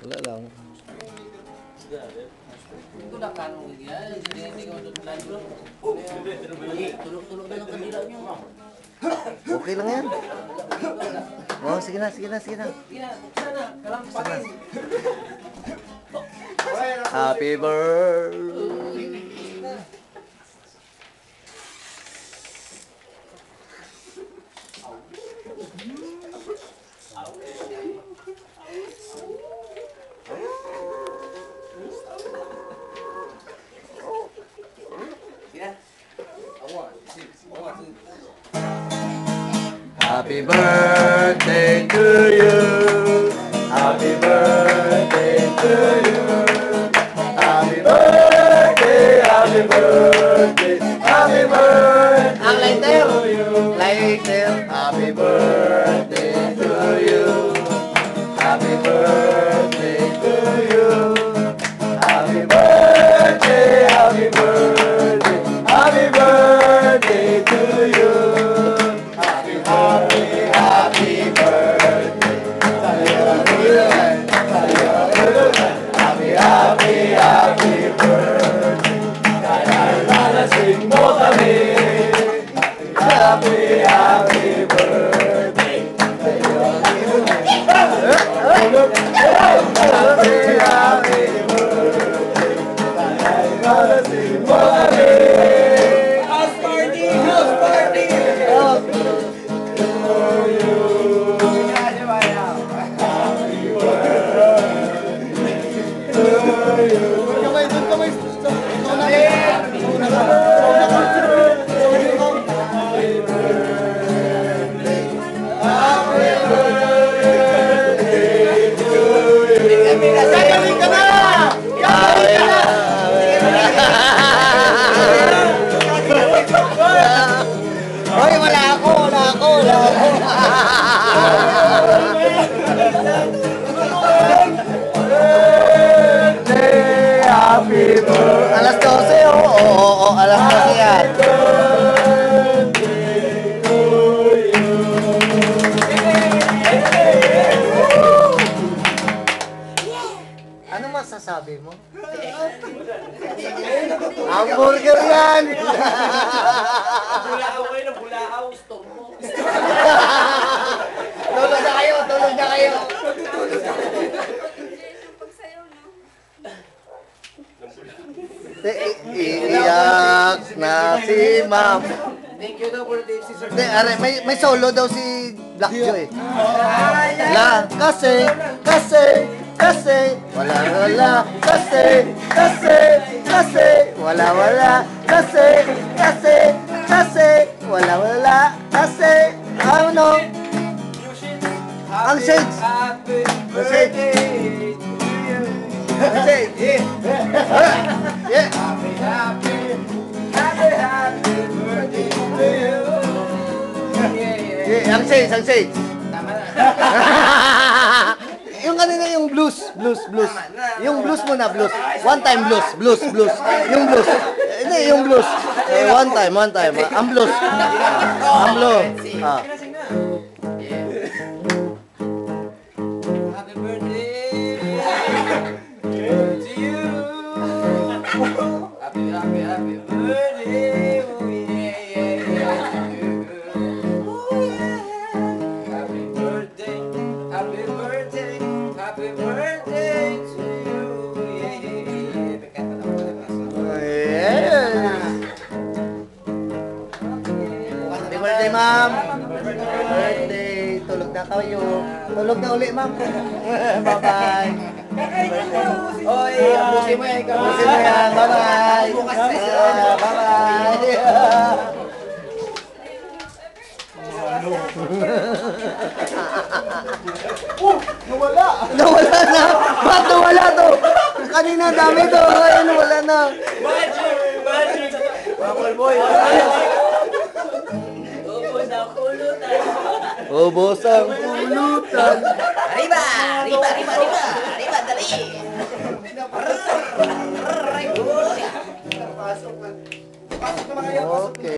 Wala lang. Ito na kanong yan. Hindi ko tutulad bro. Tulog-tulog na lang kanila niyo. Okay lang yan. Oh, sige na, sige na, sige na. Buksan na. Kalampakin. Happy birthday. Happy birthday to you. Happy birthday to you. Happy birthday, happy birthday, happy birthday. Ang lighter. Lighter. Happy birthday to you. Happy birthday to you. Happy birthday, happy birthday, happy birthday to you. Happy birthday, happy birthday. Happy, happy, happy birthday. Kaya nalasing mo kami. Happy, happy birthday. Happy, happy birthday. Kaya nalasing mo kami. House party! House party! Hoy, wala ako. Happy birthday. Alas 12, oo, alas 12 yan. Ano masasabi mo? Hamburger yan! Bulakaw kayo na bulakaw. Stop mo. Tulog na kayo, tulog na kayo. Iiyak na si ma'am. Thank you daw for this. Hindi, are, may solo daw si Black Joe eh. La, kasi, wala, kasi, wala, kasi, ano? Ang shades! Ang shades! Ang shades! Yeah! Yeah, ang shades! Yung kanina yung blues. Yung blues muna, blues. One time blues. Yung blues. Hindi, yung blues. One time. Ang blues. Ah. Happy birthday to you. Happy birthday. Oh yeah. Oh yeah. Happy birthday to you. Yeah. Happy birthday, ma'am. Birthday. Tulog na kayo. Tulog na uli, ma'am. Bye-bye. Oy, abusin mo yan. Busin mo yan. Bye-bye. Bye-bye. Nawala na. Ba't nawala to? Kanina dami to. Ngayon nawala na. Bubble boy. Ubos ang pulutan. Arriba, dali. Okay.